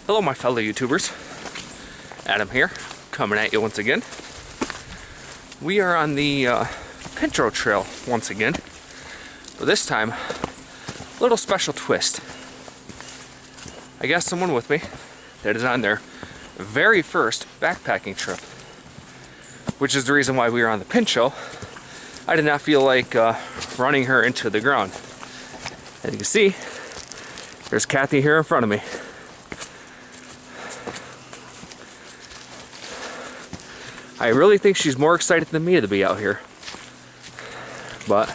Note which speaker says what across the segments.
Speaker 1: Hello my fellow YouTubers, Adam here, coming at you once again. We are on the Pinchot trail once again, but this time, a little special twist. I got someone with me that is on their very first backpacking trip, which is the reason why we were on the Pinchot. I did not feel like running her into the ground. As you can see, there's Kathy here in front of me. I really think she's more excited than me to be out here. But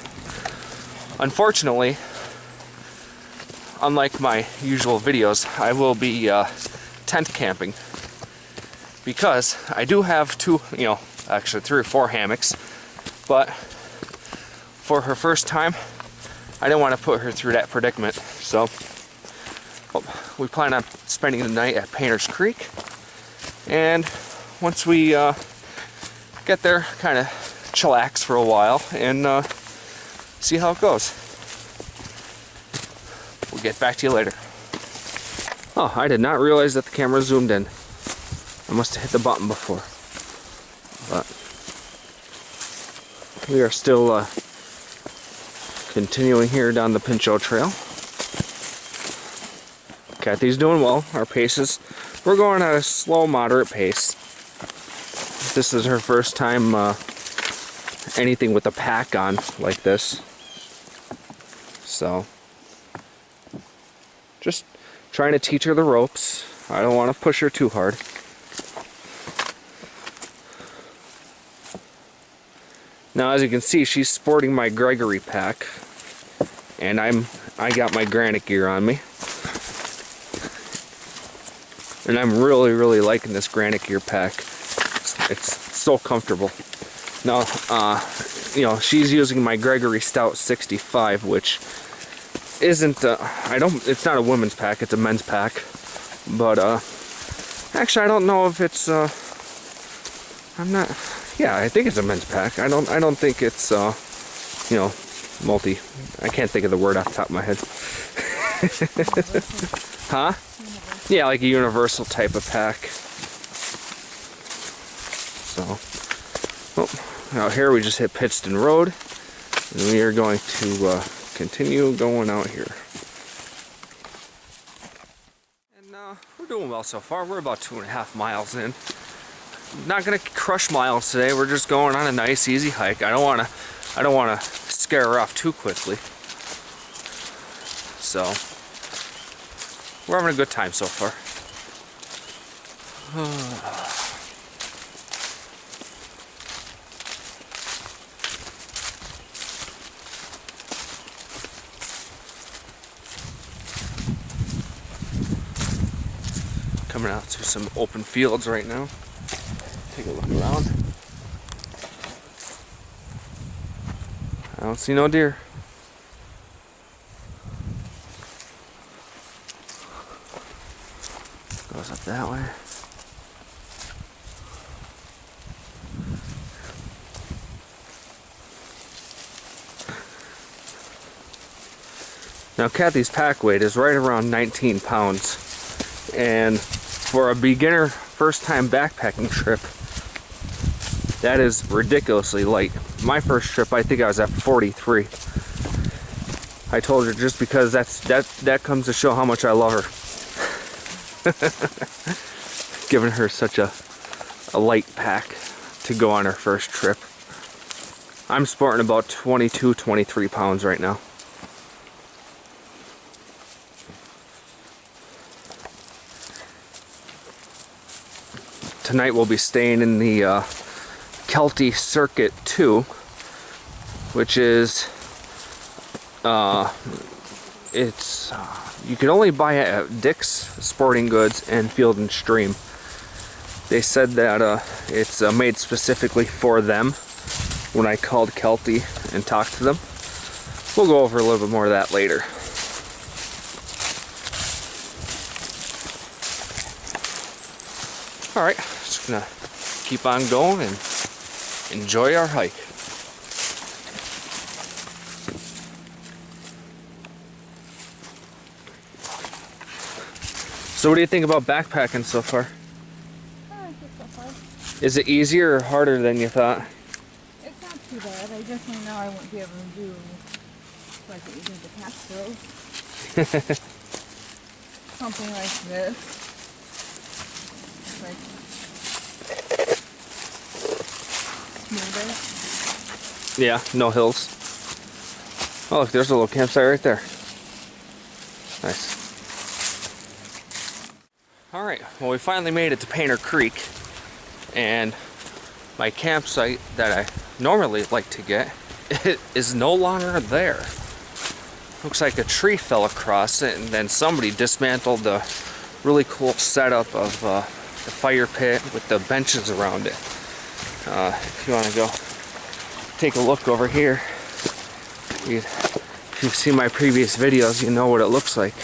Speaker 1: unfortunately, unlike my usual videos, I will be tent camping. Because I do have actually 3 or 4 hammocks. But for her first time, I didn't want to put her through that predicament. So we plan on spending the night at Painter's Creek. And once we get there, kind of chillax for a while and see how it goes. We'll get back to you later. Oh, I did not realize that the camera zoomed in. I must have hit the button before. But we are still continuing here down the Pinchot trail. Kathy's doing well. Our paces, we're going at a slow, moderate pace. This is her first time anything with a pack on like this. So, just trying to teach her the ropes. I don't want to push her too hard. Now, as you can see, she's sporting my Gregory pack, and I got my granite gear on me. And I'm really liking this granite gear pack. It's so comfortable. Now, she's using my Gregory Stout 65, which isn't, it's not a women's pack, it's a men's pack. But, actually, I don't know if it's, I think it's a men's pack. I don't think it's, I can't think of the word off the top of my head. Huh? Yeah, like a universal type of pack. So, out here we just hit Pittston Road, and we are going to continue going out here. And we're doing well so far. We're about 2.5 miles in. Not gonna crush miles today. We're just going on a nice, easy hike. I don't wanna scare her off too quickly. So, we're having a good time so far. Coming out to some open fields right now. Take a look around. I don't see no deer. Goes up that way. Now Kathy's pack weight is right around 19 pounds. And for a beginner first time backpacking trip, that is ridiculously light. My first trip, I think I was at 43. I told her just because that comes to show how much I love her. Giving her such a light pack to go on her first trip. I'm sporting about 22, 23 pounds right now. Tonight we'll be staying in the Kelty Circuit 2, which is you can only buy it at Dick's Sporting Goods and Field and Stream. They said that it's made specifically for them. When I called Kelty and talked to them, we'll go over a little bit more of that later. All right, just gonna keep on going and enjoy our hike. So what do you think about backpacking so far?
Speaker 2: I think so far.
Speaker 1: Is it easier or harder than you thought?
Speaker 2: It's not too bad. I definitely know I wouldn't be able to do like what you did the Catskills. Something like this. Like smoother.
Speaker 1: Yeah, no hills. Oh look, there's a little campsite right there. Nice. Alright, well we finally made it to Painter Creek, and my campsite that I normally like to get, it is no longer there. Looks like a tree fell across it, and then somebody dismantled the really cool setup of the fire pit with the benches around it. If you want to go take a look over here, if you've seen my previous videos, you know what it looks like.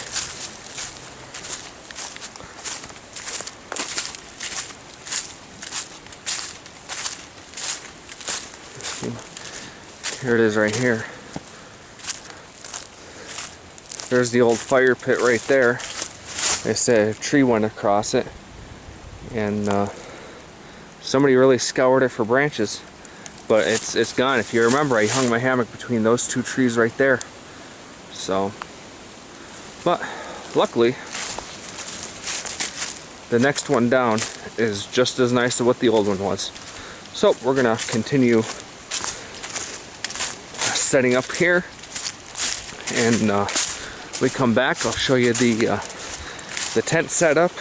Speaker 1: Here it is right here. There's the old fire pit right there. They said a tree went across it, and somebody really scoured it for branches, but it's gone. If you remember, I hung my hammock between those two trees right there. So, but luckily, the next one down is just as nice as what the old one was. So we're gonna continue setting up here, and we come back, I'll show you the tent setup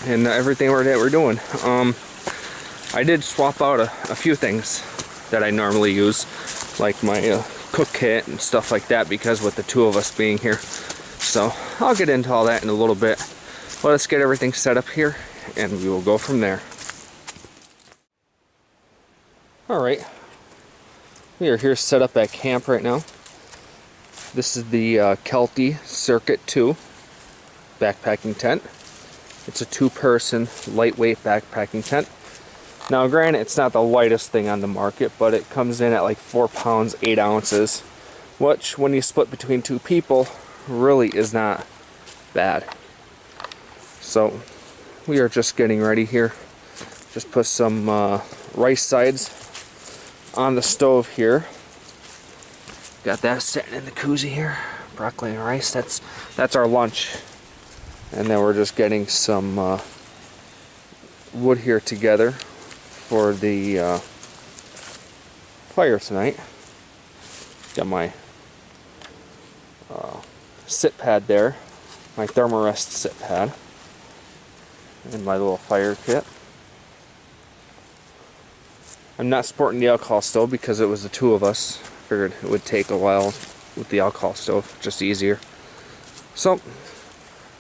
Speaker 1: and everything that we're doing. I did swap out a few things that I normally use, like my cook kit and stuff like that, because with the two of us being here. So I'll get into all that in a little bit. Well, let's get everything set up here, and we will go from there. Alright, we are here set up at camp right now. This is the Kelty Circuit 2 backpacking tent. It's a two-person lightweight backpacking tent. Now granted, it's not the lightest thing on the market, but it comes in at like 4 pounds 8 ounces, which when you split between two people really is not bad. So we are just getting ready here. Just put some rice sides on the stove here. Got that sitting in the koozie here. Broccoli and rice, that's our lunch. And then we're just getting some wood here together for the fire tonight. Got my sit pad there, my Thermarest sit pad, and my little fire kit. I'm not sporting the alcohol stove because it was the two of us. Figured it would take a while with the alcohol stove, just easier. So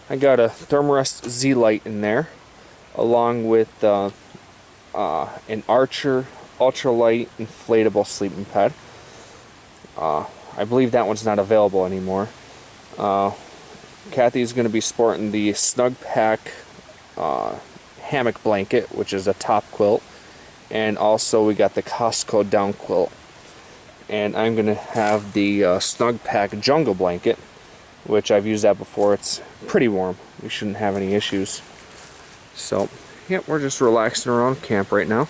Speaker 1: I got a Thermarest Z Lite in there, along with an Archer ultralight inflatable sleeping pad. I believe that one's not available anymore. Kathy's going to be sporting the Snug Pack hammock blanket, which is a top quilt, and also we got the Costco down quilt. And I'm going to have the Snug Pack jungle blanket, which I've used that before. It's pretty warm. We shouldn't have any issues. So, yeah, we're just relaxing around camp right now.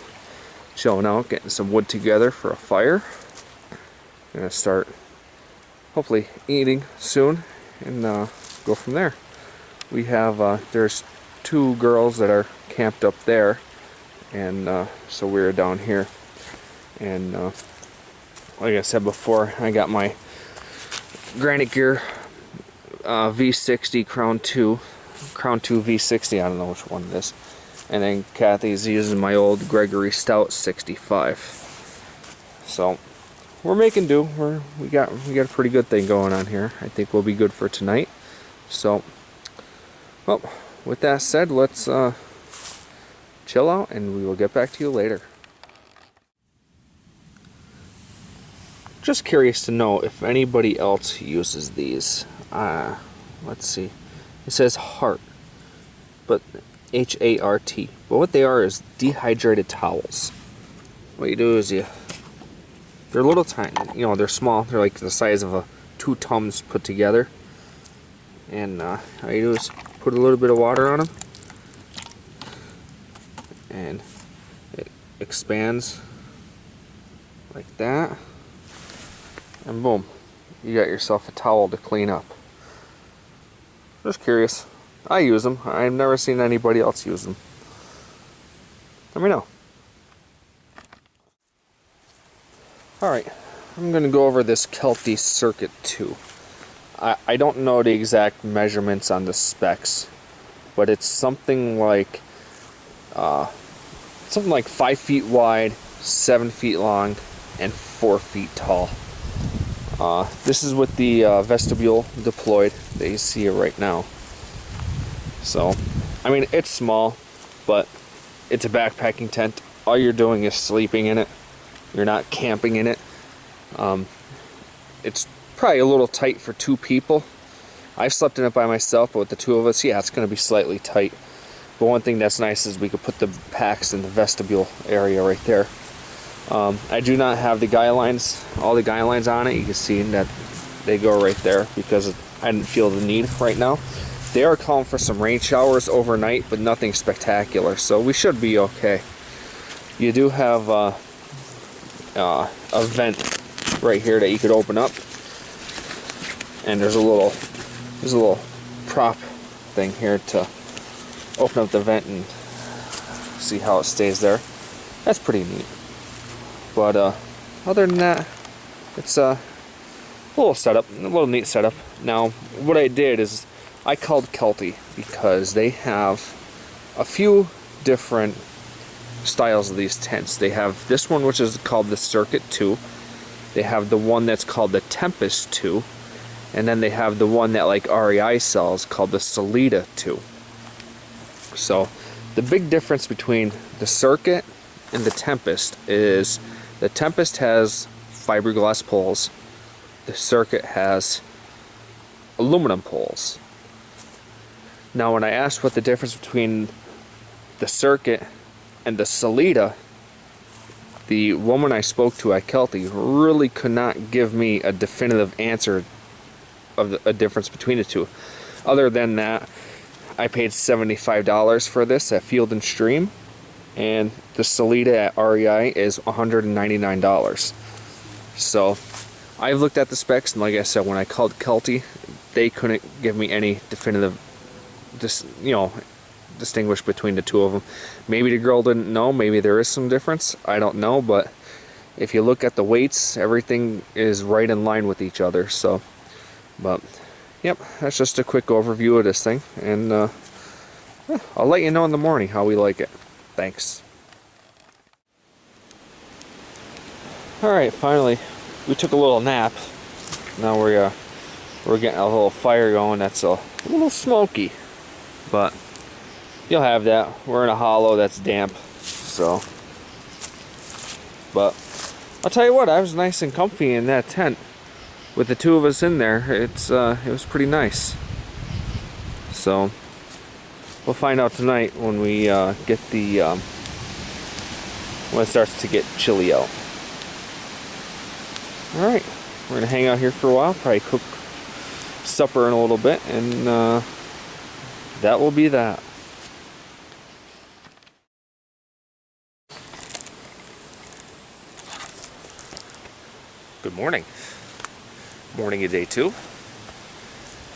Speaker 1: Chilling out, getting some wood together for a fire. Gonna start, hopefully, eating soon, and go from there. We have, there's two girls that are camped up there, and so we're down here. And like I said before, I got my Granite Gear V60 Crown 2 V60, I don't know which one it is. And then Kathy's using my old Gregory Stout 65. So we're making do. We got a pretty good thing going on here. I think we'll be good for tonight. So, well, with that said, let's chill out, and we will get back to you later. Just curious to know if anybody else uses these. Let's see. It says Heart, but H-A-R-T. But what they are is Dehydrated Towels. What you do is they're little tiny, you know, they're small. They're like the size of 2 Tums put together. And all you do is put a little bit of water on them, and it expands like that, and boom, you got yourself a towel to clean up. Just curious. I use them. I've never seen anybody else use them. Let me know. Alright, I'm going to go over this Kelty Circuit 2. I don't know the exact measurements on the specs, but it's something like 5 feet wide, 7 feet long, and 4 feet tall. This is with the vestibule deployed that you see it right now. So, I mean, it's small, but it's a backpacking tent. All you're doing is sleeping in it. You're not camping in it. It's probably a little tight for 2 people. I've slept in it by myself, but with the 2 of us, yeah, it's going to be slightly tight. But one thing that's nice is we could put the packs in the vestibule area right there. I do not have the guy lines, all the guy lines on it. You can see that they go right there because I didn't feel the need right now. They are calling for some rain showers overnight, but nothing spectacular, so we should be okay. You do have a vent right here that you could open up, and there's a little prop thing here to open up the vent and see how it stays there. That's pretty neat. But other than that, it's a little neat setup. Now, what I did is I called Kelty because they have a few different styles of these tents. They have this one, which is called the Circuit 2. They have the one that's called the Tempest 2. And then they have the one that like REI sells called the Salida 2. So the big difference between the Circuit and the Tempest is the Tempest has fiberglass poles. The Circuit has aluminum poles. Now, when I asked what the difference between the Circuit and the Salida, the woman I spoke to at Kelty really could not give me a definitive answer of a difference between the two. Other than that, I paid $75 for this at Field and Stream, and the Salida at REI is $199. So I've looked at the specs, and like I said, when I called Kelty, they couldn't give me any definitive distinguish between the 2 of them. Maybe the girl didn't know, maybe there is some difference, I don't know, but if you look at the weights, everything is right in line with each other. So, but yep, that's just a quick overview of this thing, and I'll let you know in the morning how we like it. Thanks. Alright, finally we took a little nap. Now we're getting a little fire going that's a little smoky, but you'll have that. We're in a hollow that's damp, so. But I'll tell you what, I was nice and comfy in that tent with the 2 of us in there. It was pretty nice. So we'll find out tonight when we get the when it starts to get chilly out. All right, we're gonna hang out here for a while. Probably cook supper in a little bit, and that will be that. Good morning. Morning of day 2.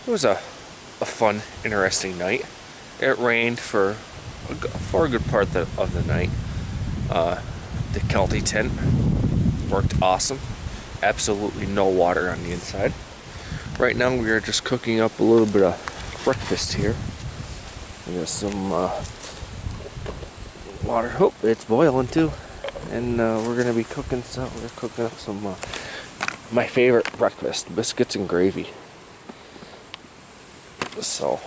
Speaker 1: It was a fun, interesting night. It rained for a good part of the night. The Kelty tent worked awesome. Absolutely no water on the inside. Right now we are just cooking up a little bit of breakfast here. We got some water. Oh, it's boiling too. And we're gonna be cooking up some my favorite breakfast, biscuits and gravy. So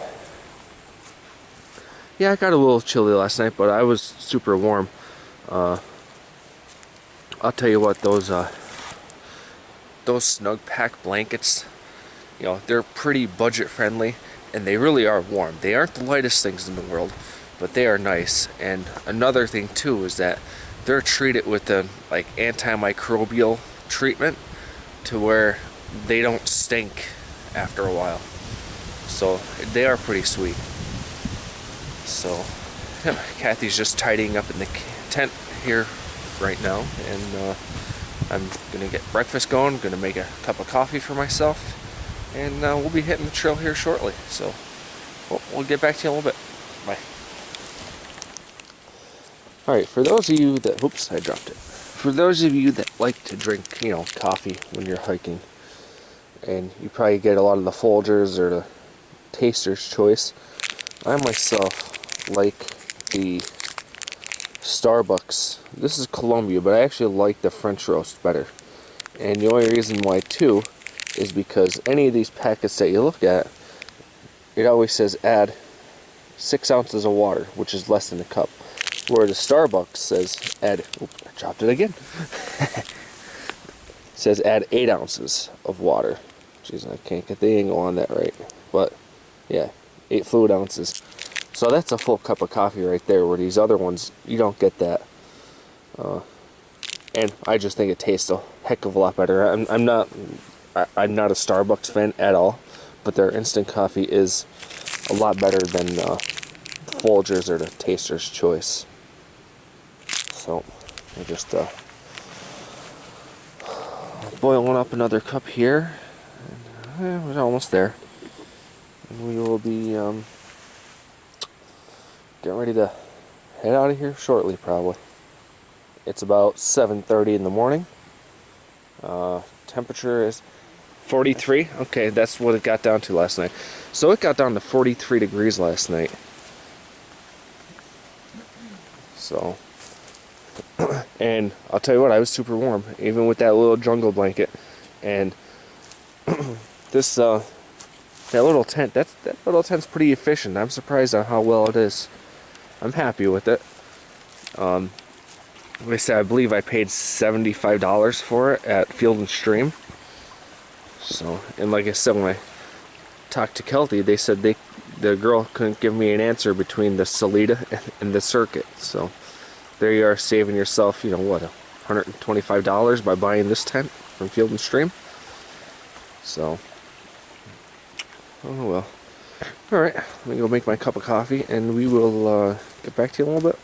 Speaker 1: yeah, I got a little chilly last night, but I was super warm. I'll tell you what, those snug pack blankets, you know, they're pretty budget friendly, and they really are warm. They aren't the lightest things in the world, but they are nice. And another thing too is that they're treated with the like antimicrobial treatment to where they don't stink after a while. So they are pretty sweet. So, yeah, Kathy's just tidying up in the tent here right now, and I'm gonna get breakfast going, gonna make a cup of coffee for myself, and we'll be hitting the trail here shortly. So, we'll get back to you in a little bit. Bye. Alright, for those of you that, oops, I dropped it. For those of you that like to drink, you know, coffee when you're hiking, and you probably get a lot of the Folgers or the Taster's Choice, I myself like the Starbucks. This is Columbia, but I actually like the French roast better. And the only reason why too is because any of these packets that you look at, it always says add 6 ounces of water, which is less than a cup. Where the Starbucks says add, oops, I dropped it again. Says add 8 ounces of water. Jeez, I can't get the angle on that right. But yeah, 8 fluid ounces. So that's a full cup of coffee right there, where these other ones, you don't get that. And I just think it tastes a heck of a lot better. I'm not a Starbucks fan at all, but their instant coffee is a lot better than Folgers or the Taster's Choice. So I just boiling up another cup here. And, we're almost there. And we will be getting ready to head out of here shortly, probably. It's about 7:30 in the morning. Temperature is 43. Okay, that's what it got down to last night. So it got down to 43 degrees last night. So, and I'll tell you what, I was super warm, even with that little jungle blanket. And this, that little tent, that little tent's pretty efficient. I'm surprised on how well it is. I'm happy with it. Like I said, I believe I paid $75 for it at Field and Stream. So, and like I said, when I talked to Kelty, they said the girl couldn't give me an answer between the Salida and the Circuit. So there you are, saving yourself, you know what, $125 by buying this tent from Field and Stream. So, oh well. Alright, let me go make my cup of coffee, and we will get back to you in a little bit.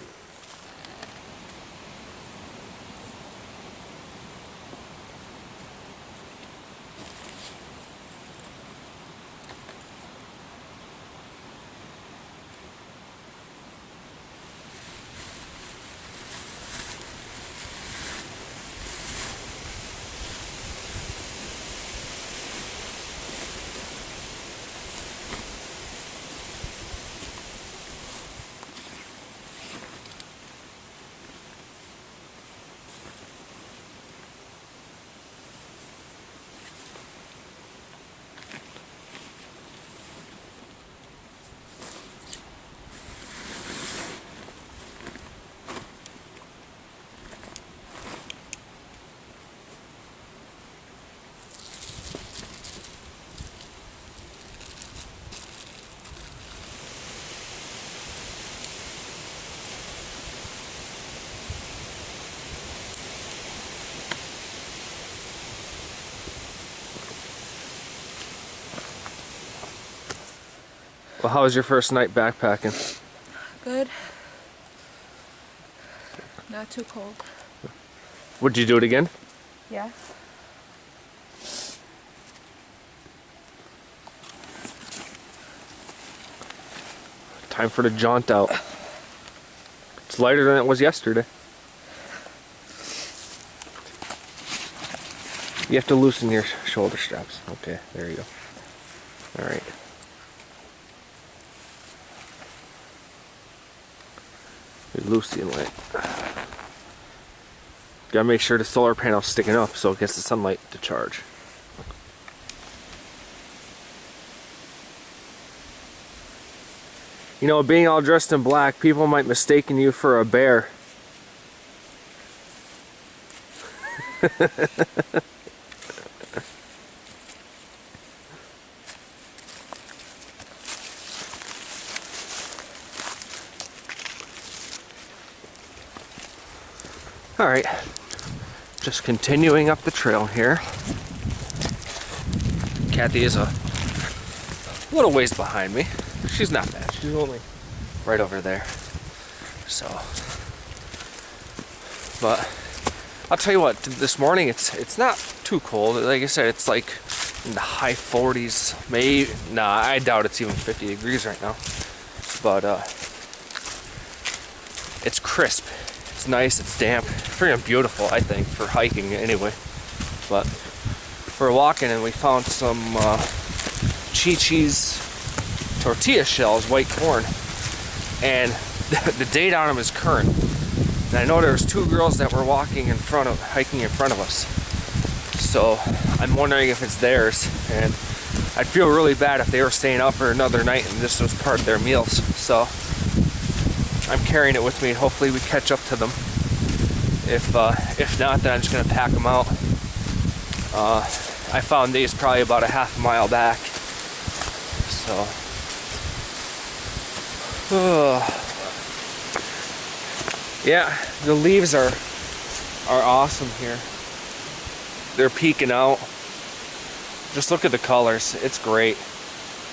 Speaker 1: Well, how was your first night backpacking?
Speaker 2: Good. Not too cold.
Speaker 1: Would you do it again?
Speaker 2: Yeah.
Speaker 1: Time for the jaunt out. It's lighter than it was yesterday. You have to loosen your shoulder straps. Okay, there you go. Alright. Loosen it. Gotta make sure the solar panel's sticking up so it gets the sunlight to charge. You know, being all dressed in black, people might mistaken you for a bear. Alright, just continuing up the trail here. Kathy is a little ways behind me. She's not bad. She's only right over there. So, but I'll tell you what, this morning it's not too cold. Like I said, it's like in the high 40s, maybe. Nah, I doubt it's even 50 degrees right now. But it's crisp. It's nice. It's damp. Freaking beautiful, I think, for hiking anyway. But we're walking and we found some Chi-Chi's tortilla shells, white corn, and the date on them is current. And I know there's 2 girls that were hiking in front of us. So I'm wondering if it's theirs, and I'd feel really bad if they were staying up for another night and this was part of their meals. So I'm carrying it with me, and hopefully we catch up to them. If not, then I'm just gonna pack them out. I found these probably about a half a mile back. So. Yeah, the leaves are awesome here. They're peeking out. Just look at the colors. It's great.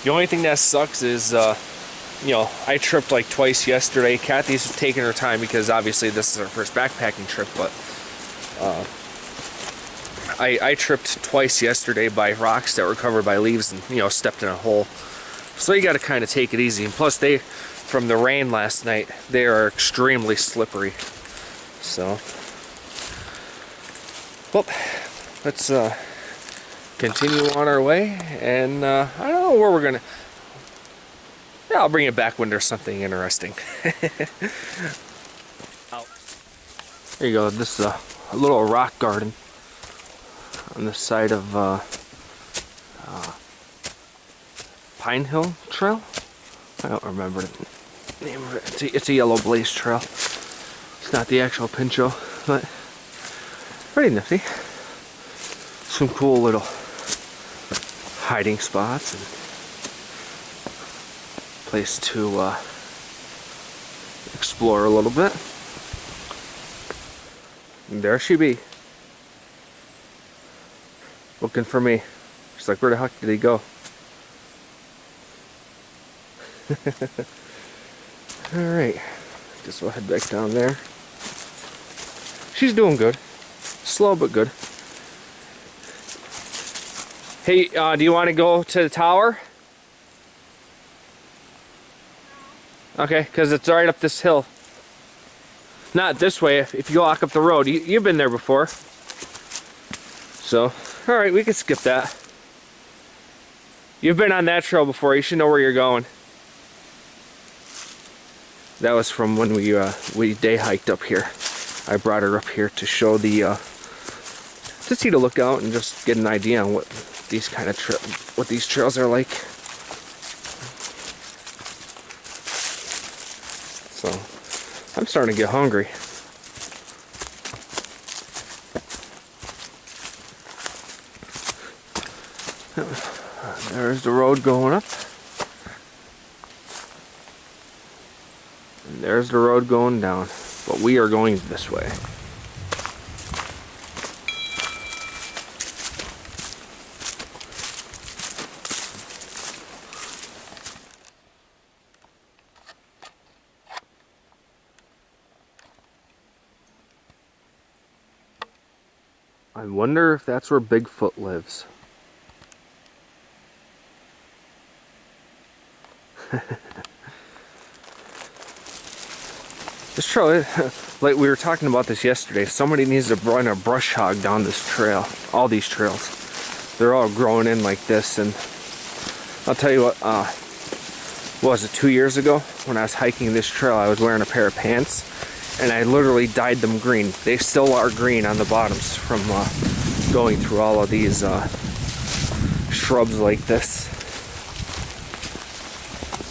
Speaker 1: The only thing that sucks is, you know, I tripped like twice yesterday. Kathy's taking her time because obviously this is her first backpacking trip, but I tripped twice yesterday by rocks that were covered by leaves and, you know, stepped in a hole. So you got to kind of take it easy. And plus, from the rain last night, they are extremely slippery. So, well, let's continue on our way. And I don't know where we're gonna. Yeah, I'll bring it back when there's something interesting. There you go. This is a little rock garden on the side of Pine Hill Trail. I don't remember the name of it. It's a yellow blaze trail. It's not the actual Pinchot, but pretty nifty. Some cool little hiding spots and place to explore a little bit. And there she be, looking for me. She's like, where the heck did he go? Alright, guess we'll head back down there. She's doing good. Slow but good. Hey, do you want to go to the tower? Okay, because it's right up this hill. Not this way, if you walk up the road. You've been there before. So, alright, we can skip that. You've been on that trail before, you should know where you're going. That was from when we day hiked up here. I brought her up here to show to see the lookout and just get an idea on what these kind of what these trails are like. So I'm starting to get hungry. There's the road going up. And there's the road going down. But we are going this way. I wonder if that's where Bigfoot lives. This trail, like we were talking about this yesterday, somebody needs to run a brush hog down this trail. All these trails. They're all growing in like this, and I'll tell you what was it, 2 years ago when I was hiking this trail, I was wearing a pair of pants and I literally dyed them green. They still are green on the bottoms from going through all of these shrubs like this.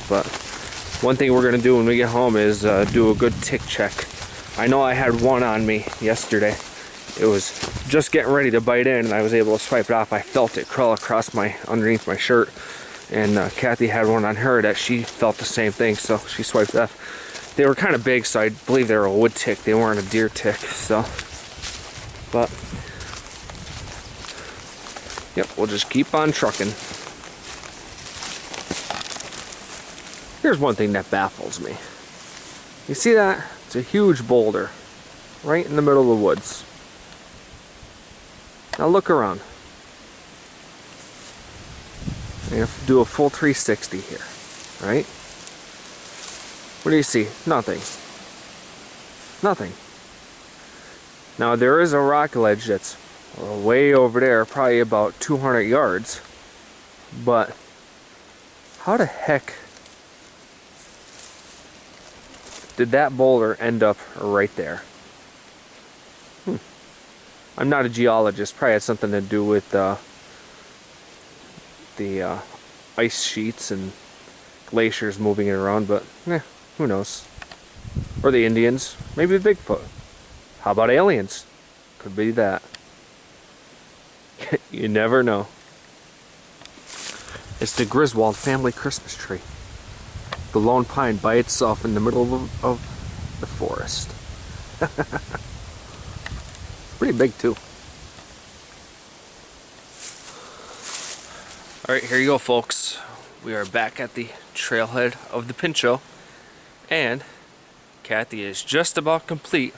Speaker 1: But one thing we're gonna do when we get home is do a good tick check. I know I had one on me yesterday. It was just getting ready to bite in and I was able to swipe it off. I felt it crawl across underneath my shirt. And Kathy had one on her that she felt the same thing, so she swiped it off. They were kind of big, so I believe they were a wood tick. They weren't a deer tick, so. But, yep, we'll just keep on trucking. Here's one thing that baffles me. You see that? It's a huge boulder right in the middle of the woods. Now look around. I'm going to do a full 360 here, right? What do you see? Nothing. Nothing. Now there is a rock ledge that's way over there, probably about 200 yards. But how the heck did that boulder end up right there? I'm not a geologist. Probably had something to do with the ice sheets and glaciers moving it around, but who knows? Or the Indians. Maybe Bigfoot. How about aliens? Could be that. You never know. It's the Griswold family Christmas tree. The lone pine by itself in the middle of the forest. Pretty big too. Alright, here you go, folks. We are back at the trailhead of the Pinchot, and Kathy is just about complete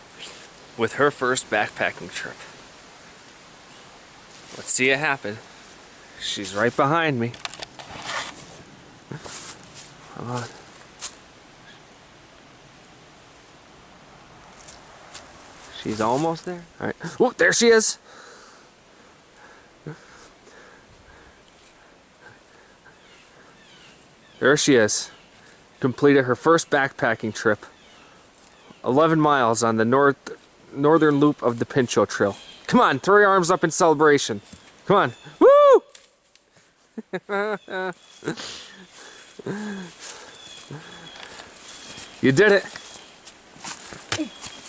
Speaker 1: with her first backpacking trip. Let's see it happen. She's right behind me. Come on. She's almost there. Alright. Oh, there she is! There she is. Completed her first backpacking trip. 11 miles on the northern loop of the Pinchot Trail. Come on, throw your arms up in celebration. Come on. Woo! You did it.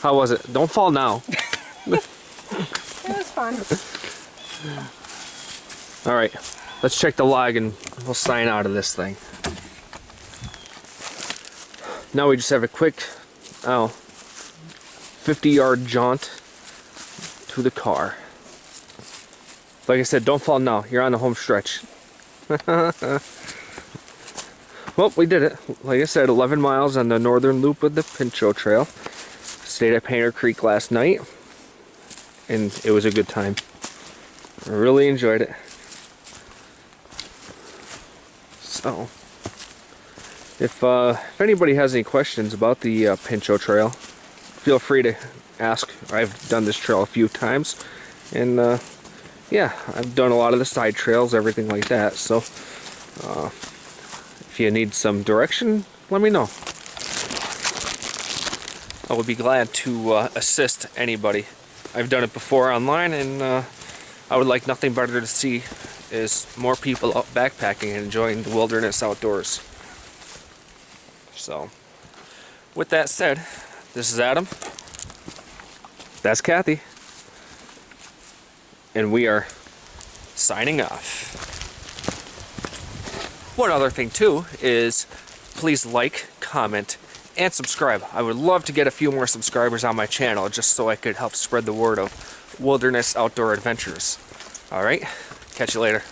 Speaker 1: How was it? Don't fall now.
Speaker 2: It was fun.
Speaker 1: Alright, let's check the log and we'll sign out of this thing. Now we just have a quick, 50-yard jaunt to the car. Like I said, don't fall now. You're on the home stretch. Well, we did it. Like I said, 11 miles on the northern loop of the Pinchot Trail. Stayed at Painter Creek last night, and it was a good time. I really enjoyed it. So, if anybody has any questions about the Pinchot Trail, feel free to ask. I've done this trail a few times, and yeah, I've done a lot of the side trails, everything like that. So, if you need some direction, let me know. I would be glad to assist anybody. I've done it before online, and I would like nothing better to see is more people out backpacking and enjoying the wilderness outdoors. So, with that said, this is Adam. That's Kathy. And we are signing off. One other thing too is please like, comment, and subscribe. I would love to get a few more subscribers on my channel just so I could help spread the word of wilderness outdoor adventures. Alright, catch you later.